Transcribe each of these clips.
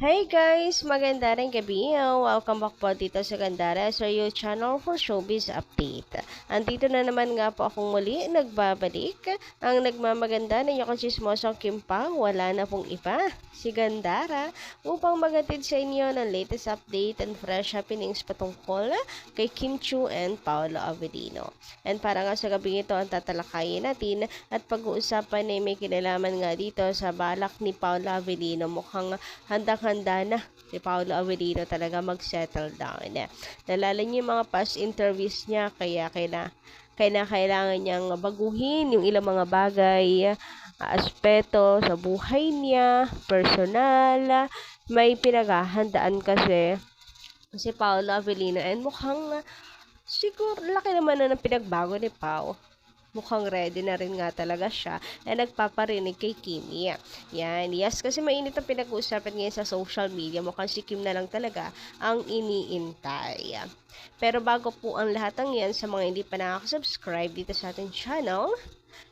Hey guys! Maganda rin gabi. Welcome back po dito sa Gandara sa your channel for showbiz update. Andito na naman nga po akong muli nagbabalik. Ang nagmamaganda na yung chismosong Kim Pao, wala na pong iba, si Gandara, upang magatid sa inyo ng latest update and fresh happenings patungkol kay Kim Chiu and Paolo Avellino. And para nga sa gabi ito ang tatalakayin natin at pag-uusapan ay may kinalaman nga dito sa balak ni Paolo Avellino. Mukhang handang-handa na si Paolo Avellino talaga mag-settle down. Nalala niyo yung mga past interviews niya, kaya kailangan niyang baguhin yung ilang mga bagay, aspeto sa buhay niya, personal, may pinaghahandaan kasi si Paolo Avellino and mukhang siguro laki naman na ng pinagbago ni Pao. Mukhang ready na rin nga talaga siya na nagpaparinig kay Kimi. Yan, yes, kasi mainit ang pinag-uusapan ngayon sa social media. Mukhang si Kim na lang talaga ang iniintay. Pero bago po ang lahat ng yan, sa mga hindi pa nakaka-subscribe dito sa ating channel,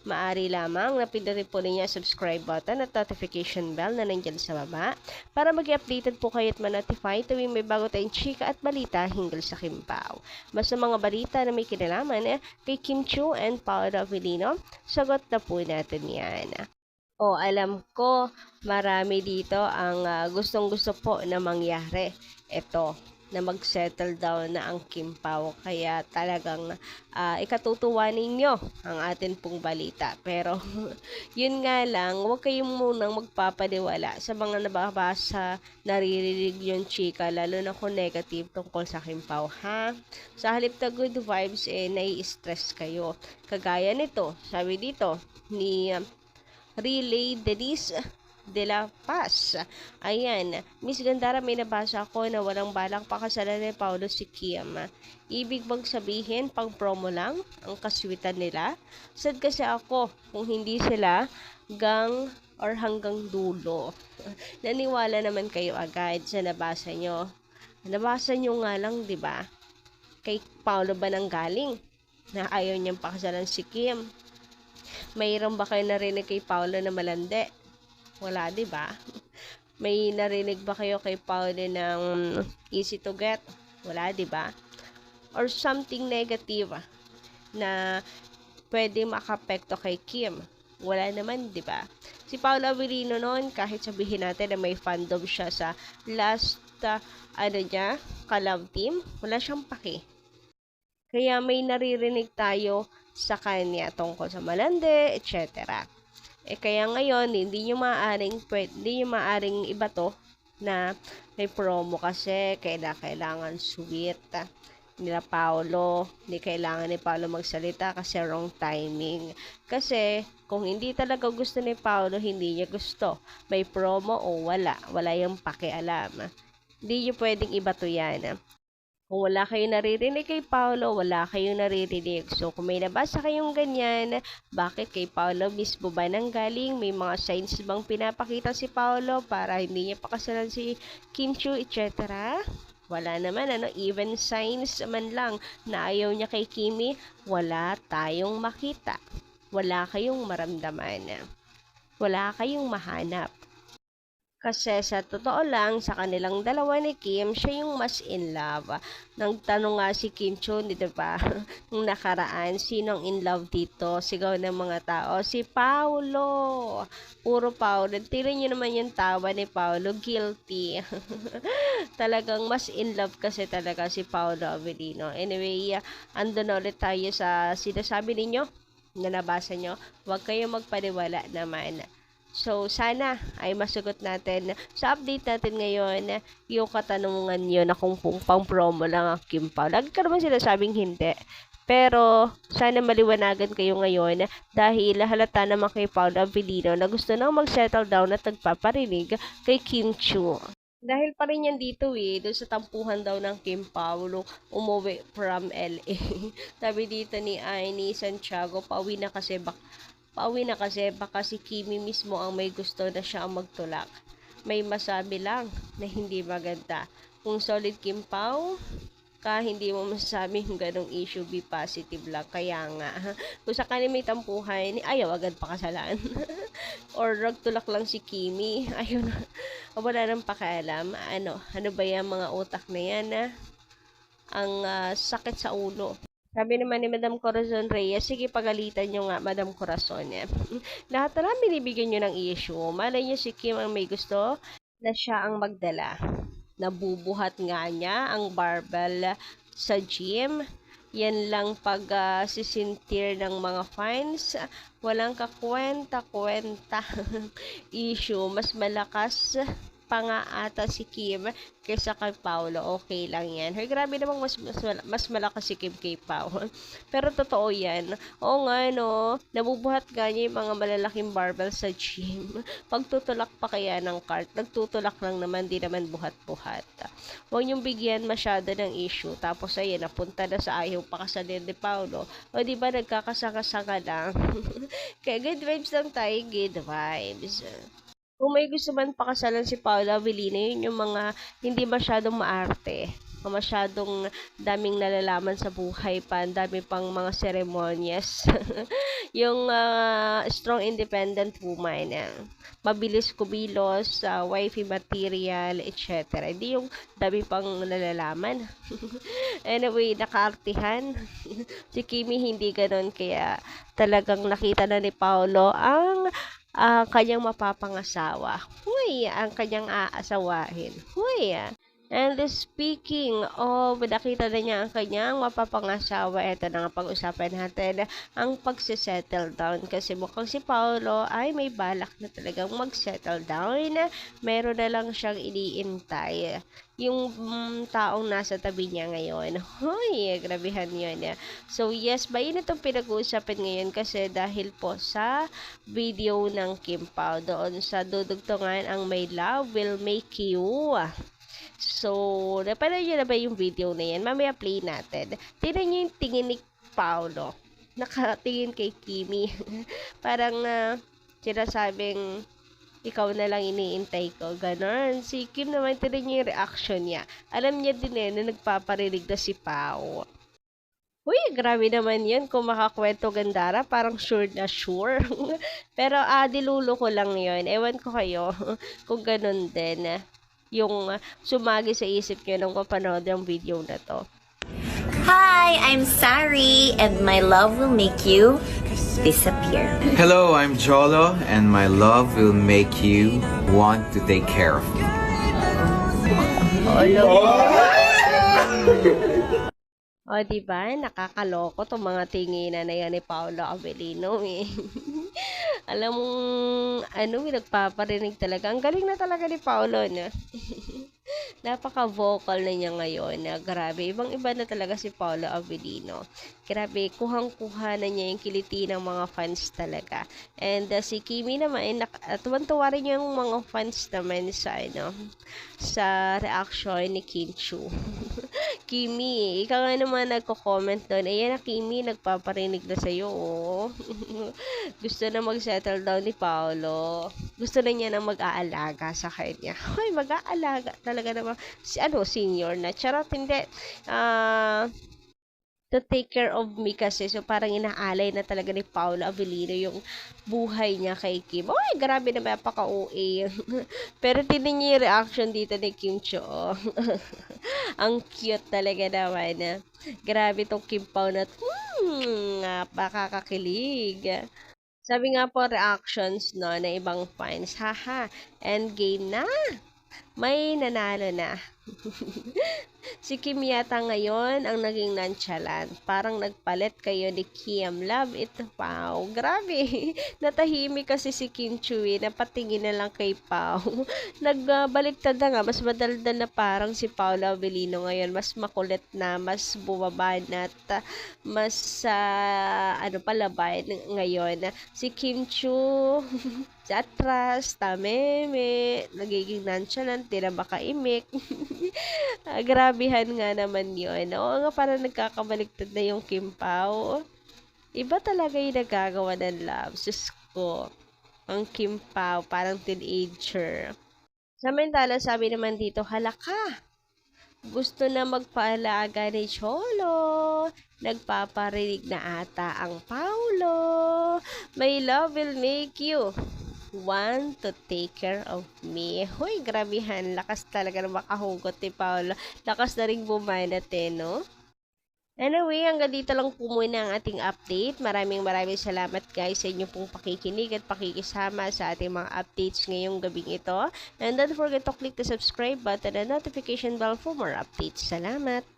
maaari lamang na pindutin po ninyo ang subscribe button at notification bell na nandyan sa baba para mag-updated po kayo at ma-notify tuwing may bago tayong chika at balita hinggil sa Kim Pao. Basta mga balita na may kinalaman kay Kim Chiu and Paolo Avellino, sagot na po natin yan. Alam ko, marami dito ang gustong-gusto po na mangyari. Ito, na mag-settle down na ang Kim Pao. Kaya talagang ikatutuwa ninyo ang atin pong balita. Pero, yun nga lang, huwag kayong munang magpapaniwala sa mga nababasa, naririnig yung chika, lalo na kung negative tungkol sa Kim Pao, ha? Sa halip na good vibes, nai-stress kayo. Kagaya nito, sabi dito, ni Relay Denise de la Paz. Ayan, Miss Gandara, may nabasa ako na walang balak pakasalan ni Paolo si Kim. Ibig bang sabihin, pang promo lang ang kaswitan nila? Sad kasi ako kung hindi sila hanggang dulo. Naniwala naman kayo agad sa nabasa nyo. Nabasa nyo nga lang, di ba? Kay Paolo ba nang galing na ayaw niyang pakasalan si Kim? Mayroon ba kayo narinig kay Paolo na malandi? Wala, di ba? May narinig ba kayo kay Paolo ng easy to get? Wala, di ba? Or something negative na pwede makapekto kay Kim? Wala naman, di ba? Si Paolo Avellino noon, kahit sabihin natin na may fandom siya sa last kalab team, wala siyang paki. Kaya may naririnig tayo sa kanya tungkol sa malande, etc. Kaya ngayon, hindi nyo maaring ibato na may promo kasi kailangan sweet nila Paolo. Hindi kailangan ni Paolo magsalita kasi wrong timing. Kasi, kung hindi talaga gusto ni Paolo, hindi niya gusto. May promo o wala. Wala yung pakialam. Hindi nyo pwedeng ibato yan. Kung wala kayong naririnig kay Paolo, wala kayong naririnig. So, kung may nabasa kayong ganyan, bakit kay Paolo mismo ba nang galing? May mga signs bang pinapakita si Paolo para hindi niya pakasalan si Kim Chiu, etc.? Wala naman, even signs man lang na ayaw niya kay Kimi, wala tayong makita. Wala kayong maramdaman. Wala kayong mahanap. Kasi sa totoo lang, sa kanilang dalawa ni Kim, siya yung mas in love. Nagtanong nga si Kim Chiu, di ba? Nung nakaraan, sinong in love dito? Sigaw ng mga tao, si Paolo. Puro Paolo. Tinan nyo naman yung tawa ni Paolo, guilty. Talagang mas in love kasi talaga si Paolo Avellino. Anyway, andun ulit tayo sa sinasabi ninyo na nabasa nyo. Huwag kayong magpaniwala naman. So, sana ay masugot natin sa update natin ngayon yung katanungan nyo na kung pang promo lang ang Kim Pao. Lagi ka naman sinasabing hindi. Pero, sana maliwanagan kayo ngayon dahil halata naman kay Paolo Avellino na gusto nang mag-settle down at nagpaparinig kay Kim Chiu. Dahil pa rin yan dito doon sa tampuhan daw ng Kim Paolo, umuwi from LA. Sabi dito ni Aini Santiago, pauwi na kasi baka si Kimi mismo ang may gusto na siya ang magtulak. May masabi lang na hindi maganda. Kung solid Kim Pao, hindi mo masasabi yung ganong issue, be positive lang. Kaya nga, kung sa kanila may tampuhan, ayaw agad pakasalan. Or nagtulak lang si Kimi, wala nang pakialam. Ano ba yung mga utak na yan, ang sakit sa ulo. Sabi naman ni Madam Corazon Reyes, sige pagalitan nyo nga, Madam Corazon. Lahat na lang binibigyan nyo ng issue. Malay nyo si Kim ang may gusto na siya ang magdala. Nabubuhat nga niya ang barbell sa gym. Yan lang pag sisintir ng mga fans. Walang kakwenta-kwenta issue. Mas malakas pa nga ata si Kim kaysa kay Paolo. Okay lang yan. Hoy, grabe namang mas malakas si Kim kay Paolo. Pero totoo yan. Oo nga, no. Nabubuhat nga niya yung mga malalaking barbell sa gym. Pagtutulak pa kaya ng cart, nagtutulak lang naman, di naman buhat-buhat. Huwag niyong bigyan masyado ng issue. Tapos, ayan, napunta na sa ayaw pakasalin ni Paolo. O, di ba, nagkakasaka-saka lang. Kaya, good vibes lang tayo. Good vibes. Kung may gusto man pakasalan si Paula Avellino, yun yung mga hindi masyadong maarte, masyadong daming nalalaman sa buhay pa, dami pang mga seremonyas. Yung strong independent woman, mabilis kumilos, wifey material, etc. Hindi yung dami pang nalalaman. Anyway, nakaartihan. Si Kimi hindi ganon, kaya talagang nakita na ni Paolo ang kanyang mapapangasawa. Huy, ang kanyang aasawahin. Huy, And speaking of, nakita na niya ang kanyang mapapangasawa, eto na nga pag-usapan natin, ang pagsisettle down. Kasi mukhang si Paolo ay may balak na talagang mag-settle down. Meron na lang siyang iniintay. Yung taong nasa tabi niya ngayon. Hoy, grabehan yun. So, yes, mainit itong pinag-uusapan ngayon kasi dahil po sa video ng Kim Pao doon sa dudugtungan ang My Love Will Make You. So, napanood nyo na ba yung video na yan? Mamaya play natin. Tingnan nyo yung tingin ni Paolo. Nakatingin kay Kimi. Parang sinasabing, ikaw na lang iniintay ko. Ganon. Si Kim naman, tingnan nyo yung reaction niya. Alam niya din na nagpaparinig na si Pao. Uy, grabe naman yun. Kung makakwento Gandara, parang sure na sure. Pero dilulo ko lang yun. Ewan ko kayo kung ganon din. Yung sumagi sa isip nyo nung mapanood yung video na to. Hi, I'm Sari, and my love will make you disappear. Hello, I'm Jolo, and my love will make you want to take care of me. O, diba? Nakakaloko itong mga tinginan na yan ni Paolo Avellino, eh. Alam mong, nagpaparinig talaga. Ang galing na talaga ni Paolo, no? Napaka-vocal na niya ngayon. Grabe, ibang-iba na talaga si Paolo Avellino. Grabe, kuhang-kuha na niya yung kiliti ng mga fans talaga. And si Kimi naman, tuwan-tuwa rin yung mga fans naman sa reaction ni Kim Chu. Kimi, ikaw nga naman nagko-comment doon. Ayan na, Kimi, nagpaparinig na sa'yo, oh. Gusto na mag-settle down ni Paolo. Gusto na niya na mag-aalaga sa kanya. Hoy, mag-aalaga talaga naman. Senior na. Charot, hindi. To take care of me kasi. So, parang inaalay na talaga ni Paolo Avellino yung buhay niya kay Kim. Oy, grabe na mapaka-OA. Pero tinan niyo yung reaction dito ni Kim Cho. Ang cute talaga naman. Grabe tong Kim Pao na pakakakilig. Sabi nga po reactions na ibang fans. Haha, endgame na. May nanalo na. Si Kim yata ngayon ang naging nonchalant. Parang nagpalit kayo ni Kim. Love it. Wow. Grabe. Natahimik kasi si Kim Chui. Napatingin na lang kay Pao. Nagbaliktad na nga. Mas madaldal na parang si Paolo Avellino ngayon. Mas makulit na. Mas bumabanat. Mas palabay ngayon. Si Kim Chu sa atras, tameme, nagiging nonchalant, di na makaimik. Grabihan nga naman yun. Oo nga, parang nagkakabaliktad na yung Kim Pao. Iba talaga yung nagagawa ng love. Sus ko. Ang Kim Pao, parang teenager. Samantala, sabi naman dito, halaka. Gusto na magpaalaga ni Cholo. Nagpaparinig na ata ang Paulo. My love will make you want to take care of me. Hoy, grabihan. Lakas talaga na makahugot ni Paolo. Lakas na rin bumanat no? Anyway, hanggang dito lang po muna ang ating update. Maraming salamat guys sa inyo pong pakikinig at pakikisama sa ating mga updates ngayong gabing ito. And don't forget to click the subscribe button and notification bell for more updates. Salamat!